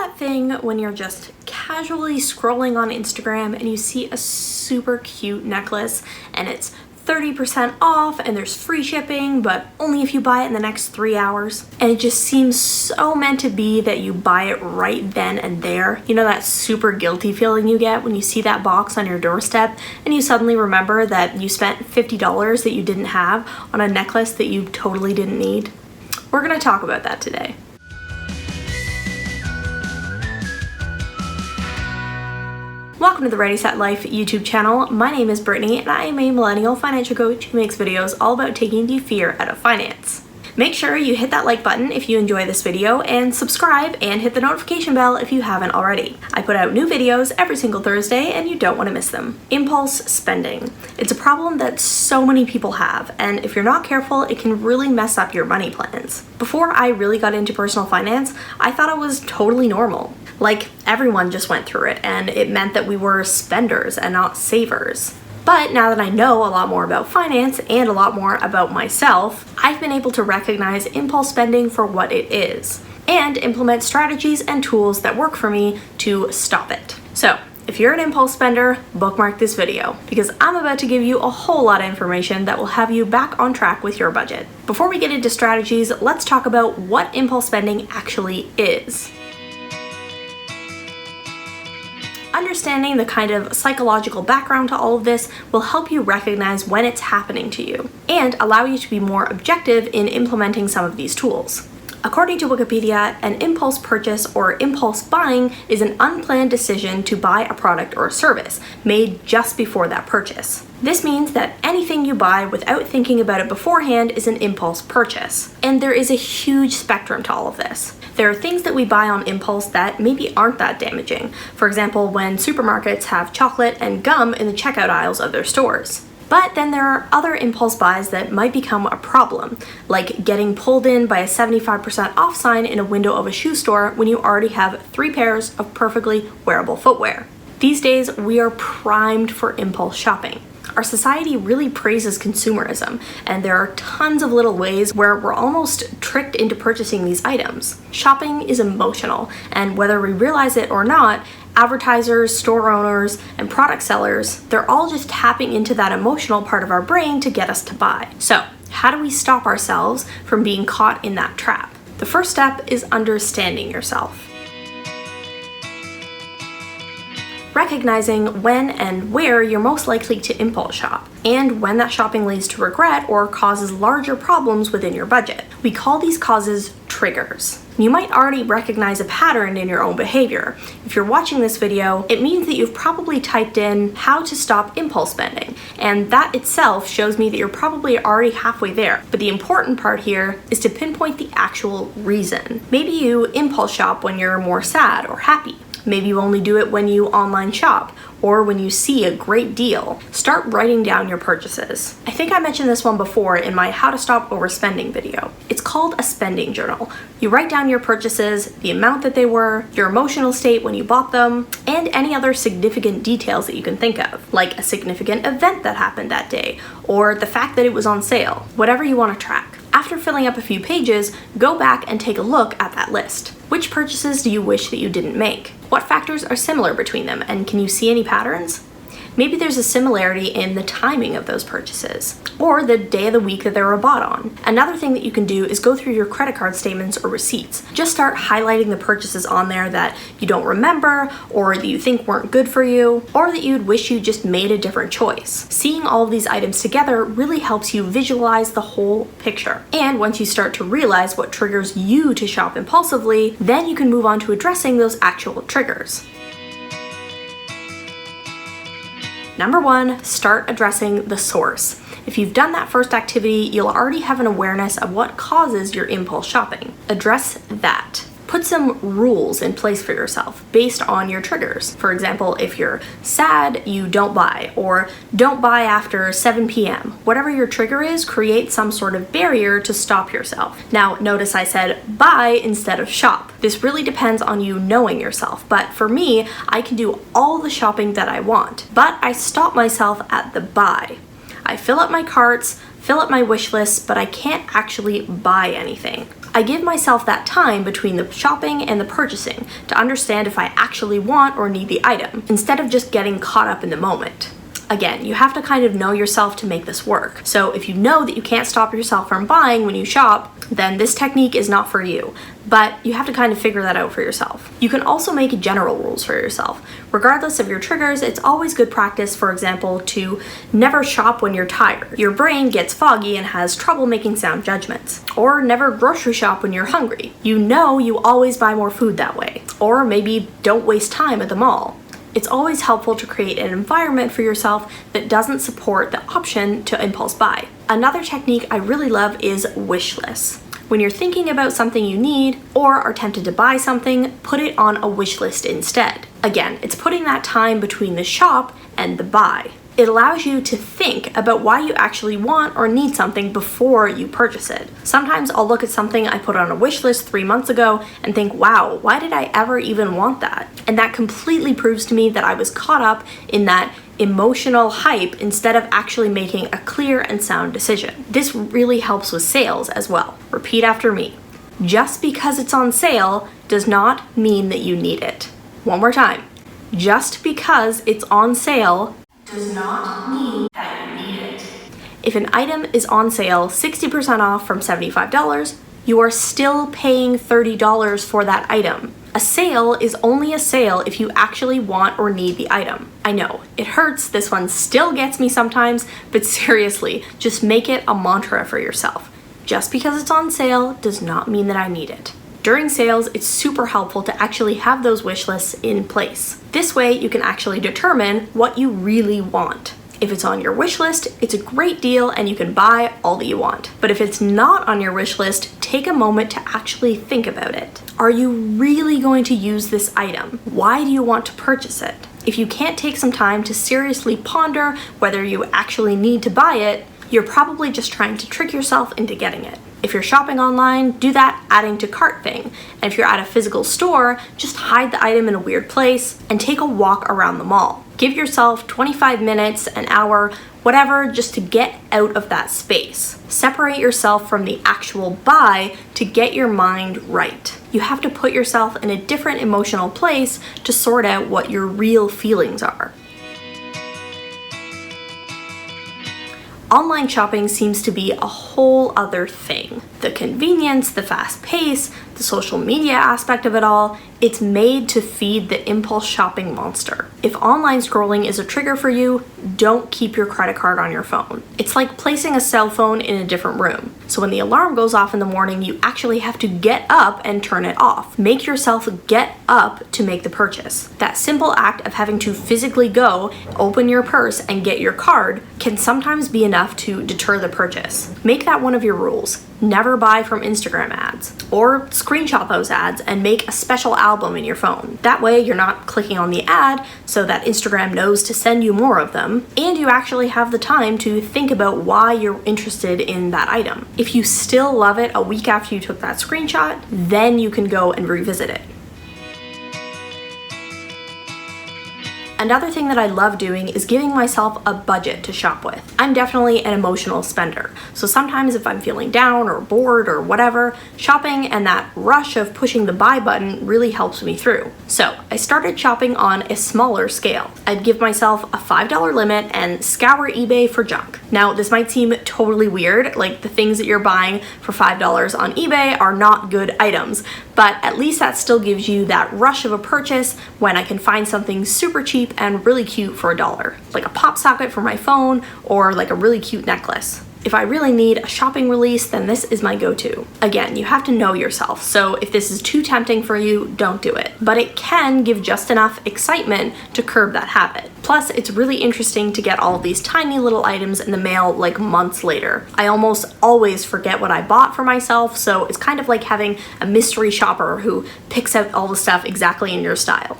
that thing when you're just casually scrolling on Instagram and you see a super cute necklace and it's 30% off and there's free shipping, but only if you buy it in the next 3 hours? And it just seems so meant to be that you buy it right then and there. You know that super guilty feeling you get when you see that box on your doorstep and you suddenly remember that you spent $50 that you didn't have on a necklace that you totally didn't need? We're gonna talk about that today. Welcome to the Ready Set Life YouTube channel. My name is Brittany and I am a millennial financial coach who makes videos all about taking the fear out of finance. Make sure you hit that like button if you enjoy this video and subscribe and hit the notification bell if you haven't already. I put out new videos every single Thursday and you don't want to miss them. Impulse spending. It's a problem that so many people have, and if you're not careful, it can really mess up your money plans. Before I really got into personal finance, I thought it was totally normal. Like everyone just went through it and it meant that we were spenders and not savers. But now that I know a lot more about finance and a lot more about myself, I've been able to recognize impulse spending for what it is and implement strategies and tools that work for me to stop it. So if you're an impulse spender, bookmark this video because I'm about to give you a whole lot of information that will have you back on track with your budget. Before we get into strategies, let's talk about what impulse spending actually is. Understanding the kind of psychological background to all of this will help you recognize when it's happening to you and allow you to be more objective in implementing some of these tools. According to Wikipedia, an impulse purchase or impulse buying is an unplanned decision to buy a product or a service made just before that purchase. This means that anything you buy without thinking about it beforehand is an impulse purchase. And there is a huge spectrum to all of this. There are things that we buy on impulse that maybe aren't that damaging. For example, when supermarkets have chocolate and gum in the checkout aisles of their stores. But then there are other impulse buys that might become a problem, like getting pulled in by a 75% off sign in a window of a shoe store when you already have 3 pairs of perfectly wearable footwear. These days, we are primed for impulse shopping. Our society really praises consumerism, and there are tons of little ways where we're almost tricked into purchasing these items. Shopping is emotional, and whether we realize it or not, advertisers, store owners, and product sellers, they're all just tapping into that emotional part of our brain to get us to buy. So, how do we stop ourselves from being caught in that trap? The first step is understanding yourself. Recognizing when and where you're most likely to impulse shop, and when that shopping leads to regret or causes larger problems within your budget. We call these causes triggers. You might already recognize a pattern in your own behavior. If you're watching this video, it means that you've probably typed in how to stop impulse spending, and that itself shows me that you're probably already halfway there. But the important part here is to pinpoint the actual reason. Maybe you impulse shop when you're more sad or happy. Maybe you only do it when you online shop or when you see a great deal. Start writing down your purchases. I think I mentioned this one before in my How to Stop Overspending video. It's called a spending journal. You write down your purchases, the amount that they were, your emotional state when you bought them, and any other significant details that you can think of, like a significant event that happened that day, or the fact that it was on sale, whatever you want to track. After filling up a few pages, go back and take a look at that list. Which purchases do you wish that you didn't make? What factors are similar between them, and can you see any patterns? Maybe there's a similarity in the timing of those purchases, or the day of the week that they were bought on. Another thing that you can do is go through your credit card statements or receipts. Just start highlighting the purchases on there that you don't remember, or that you think weren't good for you, or that you'd wish you just made a different choice. Seeing all of these items together really helps you visualize the whole picture. And once you start to realize what triggers you to shop impulsively, then you can move on to addressing those actual triggers. Number 1, start addressing the source. If you've done that first activity, you'll already have an awareness of what causes your impulse shopping. Address that. Put some rules in place for yourself based on your triggers. For example, if you're sad, you don't buy, or don't buy after 7 p.m. Whatever your trigger is, create some sort of barrier to stop yourself. Now, notice I said buy instead of shop. This really depends on you knowing yourself, but for me, I can do all the shopping that I want, but I stop myself at the buy. I fill up my carts, fill up my wish list, but I can't actually buy anything. I give myself that time between the shopping and the purchasing to understand if I actually want or need the item, instead of just getting caught up in the moment. Again, you have to kind of know yourself to make this work. So if you know that you can't stop yourself from buying when you shop, then this technique is not for you. But you have to kind of figure that out for yourself. You can also make general rules for yourself. Regardless of your triggers, it's always good practice, for example, to never shop when you're tired. Your brain gets foggy and has trouble making sound judgments. Or never grocery shop when you're hungry. You know you always buy more food that way. Or maybe don't waste time at the mall. It's always helpful to create an environment for yourself that doesn't support the option to impulse buy. Another technique I really love is wish lists. When you're thinking about something you need or are tempted to buy something, put it on a wish list instead. Again, it's putting that time between the shop and the buy. It allows you to think about why you actually want or need something before you purchase it. Sometimes I'll look at something I put on a wish list 3 months ago and think, wow, why did I ever even want that? And that completely proves to me that I was caught up in that emotional hype instead of actually making a clear and sound decision. This really helps with sales as well. Repeat after me. Just because it's on sale does not mean that you need it. One more time. Just because it's on sale does not mean that you need it. If an item is on sale 60% off from $75, you are still paying $30 for that item. A sale is only a sale if you actually want or need the item. I know, it hurts, this one still gets me sometimes, but seriously, just make it a mantra for yourself. Just because it's on sale does not mean that I need it. During sales, it's super helpful to actually have those wish lists in place. This way, you can actually determine what you really want. If it's on your wish list, it's a great deal and you can buy all that you want. But if it's not on your wish list, take a moment to actually think about it. Are you really going to use this item? Why do you want to purchase it? If you can't take some time to seriously ponder whether you actually need to buy it, you're probably just trying to trick yourself into getting it. If you're shopping online, do that adding to cart thing. And if you're at a physical store, just hide the item in a weird place and take a walk around the mall. Give yourself 25 minutes, an hour, whatever, just to get out of that space. Separate yourself from the actual buy to get your mind right. You have to put yourself in a different emotional place to sort out what your real feelings are. Online shopping seems to be a whole other thing. The convenience, the fast pace, the social media aspect of it all, it's made to feed the impulse shopping monster. If online scrolling is a trigger for you, don't keep your credit card on your phone. It's like placing a cell phone in a different room. So when the alarm goes off in the morning, you actually have to get up and turn it off. Make yourself get up to make the purchase. That simple act of having to physically go, open your purse, and get your card can sometimes be enough to deter the purchase. Make that one of your rules. Never buy from Instagram ads, or screenshot those ads and make a special album in your phone. That way you're not clicking on the ad so that Instagram knows to send you more of them, and you actually have the time to think about why you're interested in that item. If you still love it a week after you took that screenshot, then you can go and revisit it. Another thing that I love doing is giving myself a budget to shop with. I'm definitely an emotional spender, so sometimes if I'm feeling down or bored or whatever, shopping and that rush of pushing the buy button really helps me through. So I started shopping on a smaller scale. I'd give myself a $5 limit and scour eBay for junk. Now this might seem totally weird, like the things that you're buying for $5 on eBay are not good items, but at least that still gives you that rush of a purchase when I can find something super cheap and really cute for $1, like a pop socket for my phone or like a really cute necklace. If I really need a shopping release, then this is my go-to. Again, you have to know yourself, so if this is too tempting for you, don't do it. But it can give just enough excitement to curb that habit. Plus, it's really interesting to get all of these tiny little items in the mail like months later. I almost always forget what I bought for myself, so it's kind of like having a mystery shopper who picks out all the stuff exactly in your style.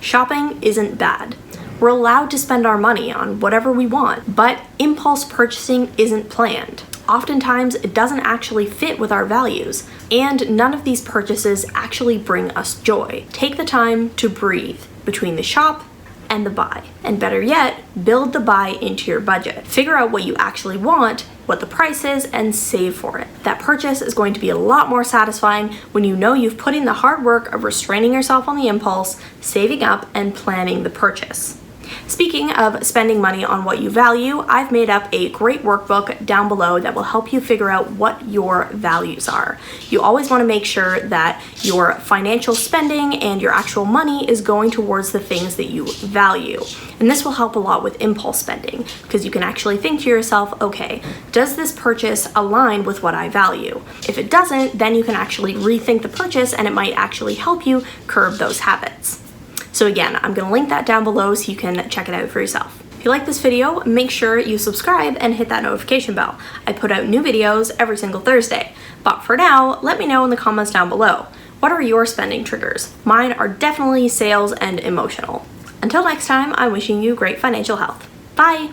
Shopping isn't bad. We're allowed to spend our money on whatever we want, but impulse purchasing isn't planned. Oftentimes, it doesn't actually fit with our values, and none of these purchases actually bring us joy. Take the time to breathe between the shop and the buy. And better yet, build the buy into your budget. Figure out what you actually want, what the price is, and save for it. That purchase is going to be a lot more satisfying when you know you've put in the hard work of restraining yourself on the impulse, saving up, and planning the purchase. Speaking of spending money on what you value, I've made up a great workbook down below that will help you figure out what your values are. You always want to make sure that your financial spending and your actual money is going towards the things that you value. And this will help a lot with impulse spending because you can actually think to yourself, okay, does this purchase align with what I value? If it doesn't, then you can actually rethink the purchase and it might actually help you curb those habits. So again, I'm going to link that down below so you can check it out for yourself. If you like this video, make sure you subscribe and hit that notification bell. I put out new videos every single Thursday. But for now, let me know in the comments down below. What are your spending triggers? Mine are definitely sales and emotional. Until next time, I'm wishing you great financial health. Bye!